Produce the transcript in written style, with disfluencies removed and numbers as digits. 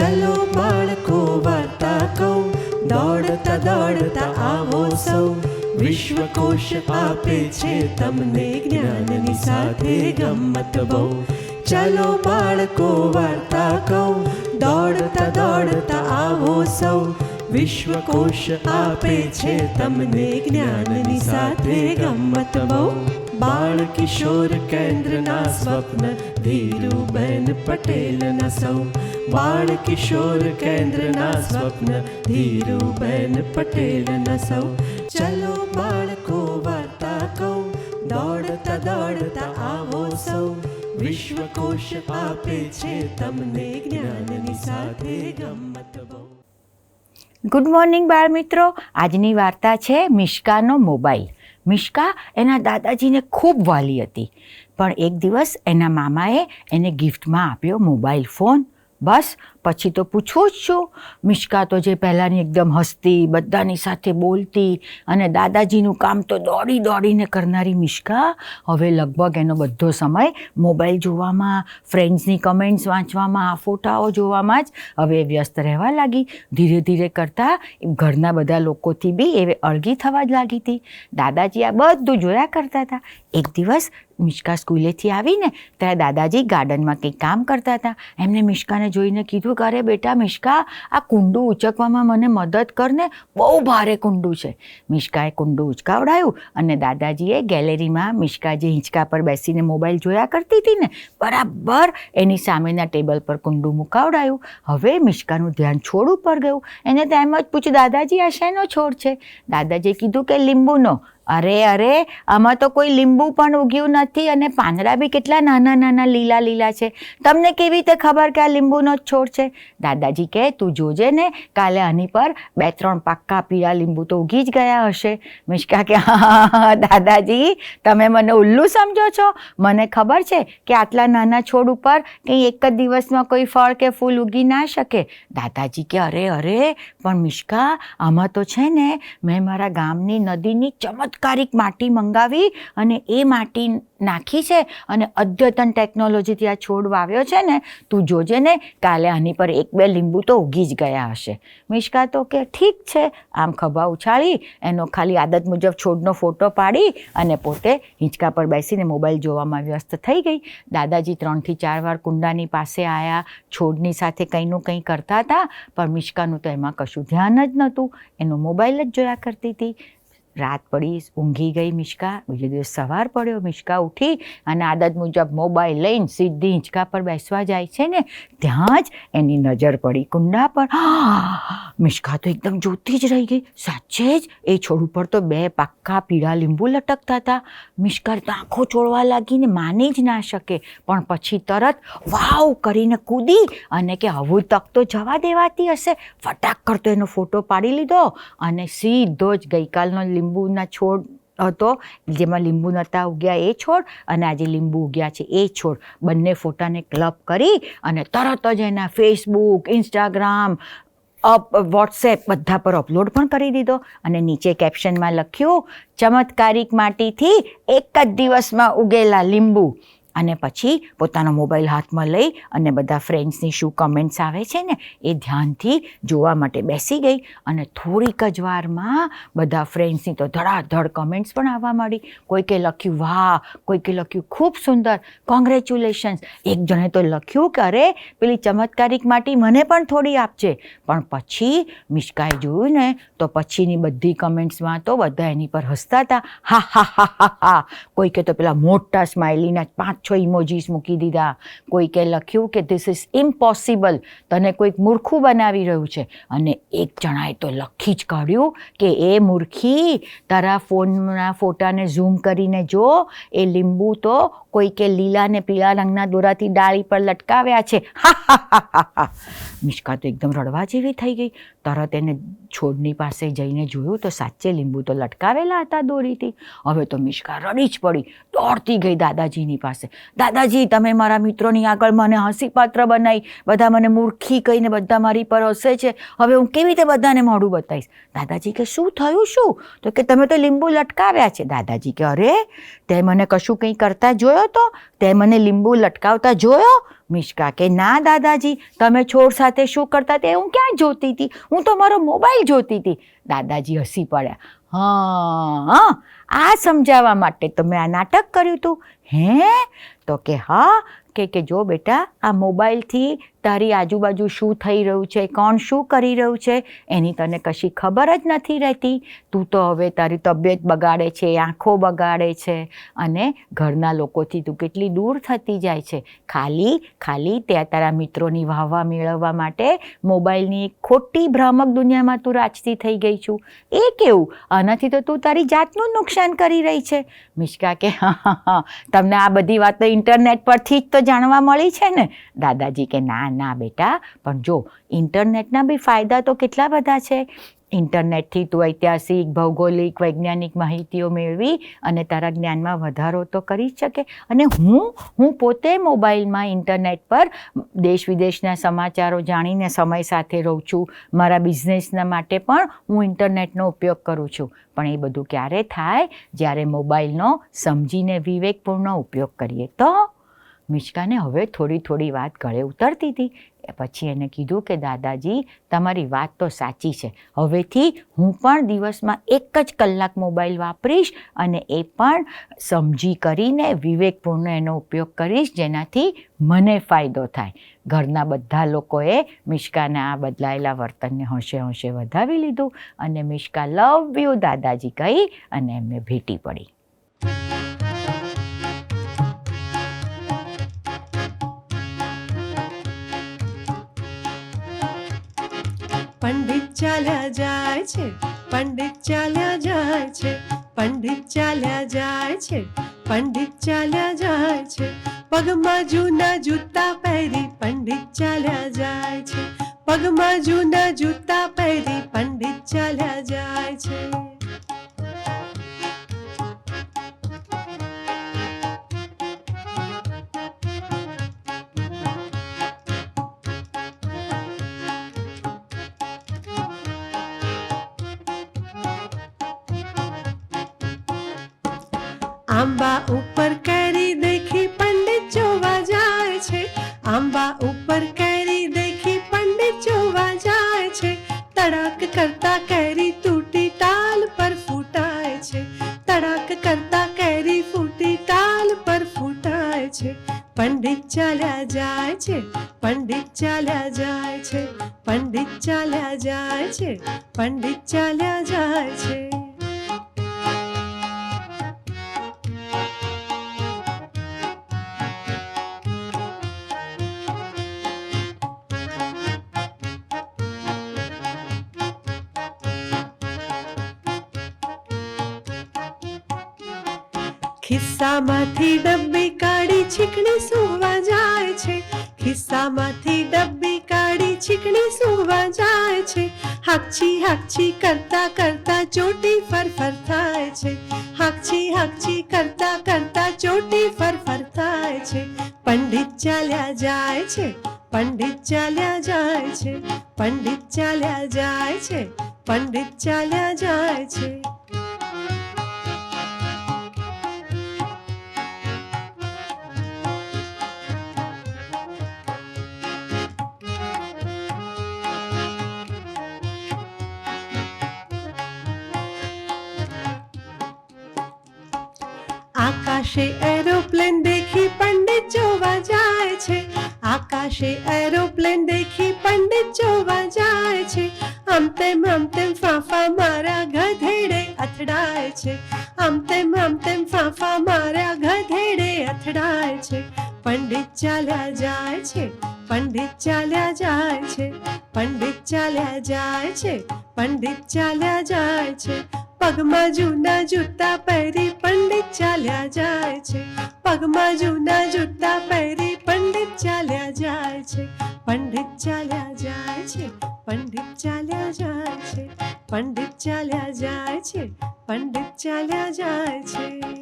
ચલો બાળકો વાર્તા કહું, દોડતા દોડતા આવો સૌ. વિશ્વકોશ આપે છે તમને જ્ઞાનની સાથે ગમ્મત બહુ. ચલો બાળકો વાર્તા કહું, દોડતા દોડતા આવો સૌ. વિશ્વકોશ આપે છે તમને જ્ઞાનની સાથે ગમ્મત બહુ. બાળ કિશોર કેન્દ્રના સ્વપ્ન ધીરુબેન પટેલના સૌ. બાળ કિશોર કેન્દ્રના સ્વપ્ન ધીરુબેન પટેલના સૌ. ચલો બાળકો વાર્તા કહું, દોડતા દોડતા આવો સૌ. વિશ્વકોશ આપે છે તમને જ્ઞાનની સાથે ગમ્મત બહુ. ગુડ મોર્નિંગ બાળ મિત્રો. આજની વાર્તા છે મિશ્કાનો મોબાઈલ. મિશ્કા એના દાદાજીને ખૂબ વાલી હતી, પણ એક દિવસ એના મામાએ એને ગિફ્ટમાં આપ્યો મોબાઈલ ફોન. બસ પછી તો પૂછવું જ શું. મિશ્કા તો જે પહેલાંની એકદમ હસતી, બધાની સાથે બોલતી અને દાદાજીનું કામ તો દોડી દોડીને કરનારી મિશ્કા હવે લગભગ એનો બધો સમય મોબાઈલ જોવામાં, ફ્રેન્ડ્સની કમેન્ટ્સ વાંચવામાં, ફોટાઓ જોવામાં જ હવે વ્યસ્ત રહેવા લાગી. ધીરે ધીરે કરતાં ઘરના બધા લોકોથી બી એ અળગી થવા જ લાગી હતી. દાદાજી આ બધું જોયા કરતા હતા. એક દિવસ મિશ્કા સ્કૂલેથી આવીને ત્યારે દાદાજી ગાર્ડનમાં કંઈક કામ કરતા હતા. એમને મિશ્કાને જોઈને કીધું કે અરે બેટા મિશ્કા, આ કુંડું ઉચકવામાં મને મદદ કરને, બહુ ભારે કુંડું છે. મિશ્કાએ કુંડું ઉચકાવડાયું અને દાદાજીએ ગેલેરીમાં મિશ્કા જે હિંચકા પર બેસીને મોબાઈલ જોયા કરતી હતી ને, બરાબર એની સામેના ટેબલ પર કુંડું મુકાવડાયું. હવે મિશ્કાનું ધ્યાન છોડ ઉપર ગયું. એને તો એમ જ પૂછ્યું, દાદાજી આ શેનો છોડ છે? દાદાજીએ કીધું કે લીંબુનો. અરે આમાં તો કોઈ લીંબુ પણ ઉગ્યું નથી અને પાંદડા બી કેટલા નાના નાના લીલા લીલા છે. તમને કેવી રીતે ખબર કે આ લીંબુનો જ છોડ છે? દાદાજી કહે તું જોજે ને, કાલે આની પર 2-3 પાક્કા પીળા લીંબુ તો ઉગી જ ગયા હશે. મિશ્કા કે હા દાદાજી, તમે મને ઉલ્લુ સમજો છો? મને ખબર છે કે આટલા નાના છોડ ઉપર કંઈ એક જ દિવસમાં કોઈ ફળ કે ફૂલ ઉગી ના શકે. દાદાજી કે અરે પણ મિશ્કા, આમાં તો છે ને મેં મારા ગામની નદીની ચમત્કારિક માટી મંગાવી અને એ માટી નાખી છે અને અદ્યતન ટેકનોલોજીથી આ છોડ વાવ્યો છે ને, તું જોજે ને કાલે આની પર 1-2 લીંબુ તો ઉગી જ ગયા હશે. મિશ્કા તો કે ઠીક છે. આમ ખભા ઉછાળી એનો ખાલી આદત મુજબ છોડનો ફોટો પાડી અને પોતે હિંચકા પર બેસીને મોબાઈલ જોવામાં વ્યસ્ત થઈ ગઈ. દાદાજી 3 થી 4 વાર કુંડાની પાસે આવ્યા, છોડની સાથે કંઈનું કંઈ કરતા હતા, પણ મિશ્કાનું તો એમાં કશું ધ્યાન જ નહોતું. એનો મોબાઈલ જ જોયા કરતી હતી. રાત પડી, ઊંઘી ગઈ મિશ્કા. બીજો દિવસ સવાર પડ્યો, મિશ્કા ઉઠી અને આદત મુજબ મોબાઈલ લઈને સીધી હિંચકા પર બેસવા જાય છે ને, ત્યાં જ એની નજર પડી કુંડા પર. મિશ્કા તો એકદમ જોતી જ રહી ગઈ. સાચે જ એ છોડ ઉપર તો 2 પાક્કા પીળા લીંબુ લટકતા હતા. મિશ્કા તો આંખો ચોળવા લાગીને માની જ ના શકે, પણ પછી તરત વાવ કરીને કૂદી અને કે આવું તક તો જવા દેવાતી હશે. ફટાક કરતો એનો ફોટો પાડી લીધો અને સીધો જ ગઈકાલનો લીંબુના છોડ હતો જેમાં લીંબુ નહોતા ઉગ્યા એ છોડ અને આજે લીંબુ ઉગ્યા છે એ છોડ, બંને ફોટાને ક્લબ કરી અને તરત જ એના ફેસબુક, ઇન્સ્ટાગ્રામ, વોટ્સએપ બધા પર અપલોડ પણ કરી દીધો. અને નીચે કેપ્શનમાં લખ્યું, ચમત્કારિક માટીથી એક જ દિવસમાં ઉગેલા લીંબુ. અને પછી પોતાનો મોબાઈલ હાથમાં લઈ અને બધા ફ્રેન્ડ્સની શું કમેન્ટ્સ આવે છે ને એ ધ્યાનથી જોવા માટે બેસી ગઈ. અને થોડીક જ વારમાં બધા ફ્રેન્ડ્સની તો ધડાધડ કમેન્ટ્સ પણ આવવા માંડી. કોઈકે લખ્યું વાહ, કોઈકે લખ્યું ખૂબ સુંદર, કોંગ્રેચ્યુલેશન્સ. એક જણે તો લખ્યું કે અરે પેલી ચમત્કારિક માટી મને પણ થોડી આપજે. પણ પછી મિશ્કાએ જોયું ને તો પછીની બધી કમેન્ટ્સમાં તો બધા એની પર હસતા હતા. હા હા હા હા હા. કોઈકે તો પેલા મોટા સ્માઇલીના 5-6 ઇમોજીસ મૂકી દીધા. કોઈકે લખ્યું કે ધીસ ઇઝ ઇમ્પોસિબલ, તને કોઈક મૂર્ખું બનાવી રહ્યું છે. અને એક જણાએ તો લખી જ કાઢ્યું કે એ મૂર્ખી, તારા ફોનના ફોટાને ઝૂમ કરીને જો, એ લીંબુ તો કોઈકે લીલા ને પીળા રંગના દોરાથી ડાળી પર લટકાવ્યા છે. હા હા હા હા હા. મિશ્કા તો એકદમ રડવા જેવી થઈ ગઈ. તરત એને છોડની પાસે જઈને જોયું તો સાચે લીંબુ તો લટકાવેલા હતા દોરીથી. હવે તો મિશ્કા રડી જ પડી, દોડતી ગઈ દાદાજીની પાસે. દાદાજી, તમે મારા મિત્રોની આગળ મને હસીપાત્ર બનાવી, બધા મને મૂર્ખી કહીને બધા મારી પર હસે છે. હવે હું કેવી રીતે બધાને મોઢું બતાવીશ? દાદાજી કે શું થયું શું? તો કે તમે તો લીંબુ લટકાવ્યા છે. દાદાજી કે અરે તે મને કશું કંઈ કરતા જોયો તો? તે મને લીંબુ લટકાવતા જોયો? મિષ્કા કે ના દાદાજી, તમે છોડ સાથે શું કરતા તે હું ક્યાં જોતી હતી, હું તો મારો મોબાઈલ જોતી હતી. દાદાજી હસી પડ્યા. હા, આ સમજાવવા માટે તમે આ નાટક કર્યું હતું હે? તો કે હા, કે જો બેટા, આ મોબાઈલથી તારી આજુબાજુ શું થઈ રહ્યું છે, કોણ શું કરી રહ્યું છે, એની તને કશી ખબર જ નથી રહેતી. તું તો હવે તારી તબિયત બગાડે છે, આંખો બગાડે છે, અને ઘરના લોકોથી તું કેટલી દૂર થતી જાય છે. ખાલી ત્યાં તારા મિત્રોની વાહવા મેળવવા માટે મોબાઈલની ખોટી ભ્રામક દુનિયામાં તું રાચતી થઈ ગઈ છું. એ કેવું? આનાથી તો તું તારી જાતનું નુકસાન કરી રહી છે. મિષ્કા કે હા, તમને આ બધી વાતો ઇન્ટરનેટ પરથી જ તો જાણવા મળી છે ને. દાદાજી કે ના બેટા, પણ જો ઇન્ટરનેટના બી ફાયદા તો કેટલા બધા છે. ઇન્ટરનેટથી તું ઐતિહાસિક, ભૌગોલિક, વૈજ્ઞાનિક માહિતીઓ મેળવી અને તારા જ્ઞાનમાં વધારો તો કરી જ શકે. અને હું પોતે મોબાઈલમાં ઇન્ટરનેટ પર દેશ વિદેશના સમાચારો જાણીને સમય સાથે રહું છું. મારા બિઝનેસના માટે પણ હું ઇન્ટરનેટનો ઉપયોગ કરું છું. પણ એ બધું ક્યારે થાય? જ્યારે મોબાઈલનો સમજીને વિવેકપૂર્ણ ઉપયોગ કરીએ તો. મિષ્કાને હવે થોડી વાત ગળે ઉતરતી હતી. પછી એને કીધું કે દાદાજી, તમારી વાત તો સાચી છે. હવેથી હું પણ દિવસમાં 1 જ કલાક મોબાઈલ વાપરીશ, અને એ પણ સમજી કરીને વિવેકપૂર્ણ એનો ઉપયોગ કરીશ, જેનાથી મને ફાયદો થાય. ઘરના બધા લોકોએ મિષ્કાના આ બદલાયેલા વર્તનને હોંશે વધાવી લીધું, અને મિષ્કા લવ યુ દાદાજી કહી અને એમને ભેટી પડી. પંડિત ચાલ્યા જાય છે, પંડિત ચાલ્યા જાય છે, પંડિત ચાલ્યા જાય છે, પંડિત ચાલ્યા જાય છે. પગમાં જૂના જૂતા પહેરી પંડિત ચાલ્યા જાય છે, પગમાં જૂના જૂતા પહેરી પંડિત ચાલ્યા જાય છે. આંબા ઉપર કેરી દેખી પંડિત જોવા જાય છે, આંબા ઉપર કેરી દેખી પંડિત જોવા જાય છે. તડાક કરતા કેરી તૂટી ટાલ પર ફૂટાય છે, તડાક કરતા કેરી ફૂટી ટાલ પર ફૂટાય છે. પંડિત ચાલ્યા જાય છે, પંડિત ચાલ્યા જાય છે, પંડિત ચાલ્યા જાય છે, પંડિત ચાલ્યા જાય છે. ખિસ્સામાંથી ડબ્બી કાઢી છીકણી સૂવા જાય છે, ખિસ્સામાંથી ડબ્બી કાઢી છીકણી સૂવા જાય છે. હાકછી કરતા કરતા ચોટી ફરફર થાય છે, હાકછી કરતા કરતા ચોટી ફરફર થાય છે. પંડિત ચાલ્યા જાય છે, પંડિત ચાલ્યા જાય છે, પંડિત ચાલ્યા જાય છે, પંડિત ચાલ્યા જાય છે. આકાશે એરોપ્લેન દેખી પંડિત જોવા જાય છે, આકાશે એરોપ્લેન દેખી પંડિત જોવા જાય છે. આમ તેમ ફાંફા મારા ગધેડે અથડાય છે, આમ તેમ ફાંફા મારા ગધેડે અથડાય છે. પંડિત ચાલ્યા જાય છે, પંડિત ચાલ્યા જાય છે, પંડિત ચાલ્યા જાય છે, પંડિત ચાલ્યા જાય છે. પગમાં જૂના જૂતા પહેરી પંડિત ચાલ્યા જાય છે, પગમાં જૂના જૂતા પહેરી પંડિત ચાલ્યા જાય છે. પંડિત ચાલ્યા જાય છે, પંડિત ચાલ્યા જાય છે, પંડિત ચાલ્યા જાય છે, પંડિત ચાલ્યા જાય છે.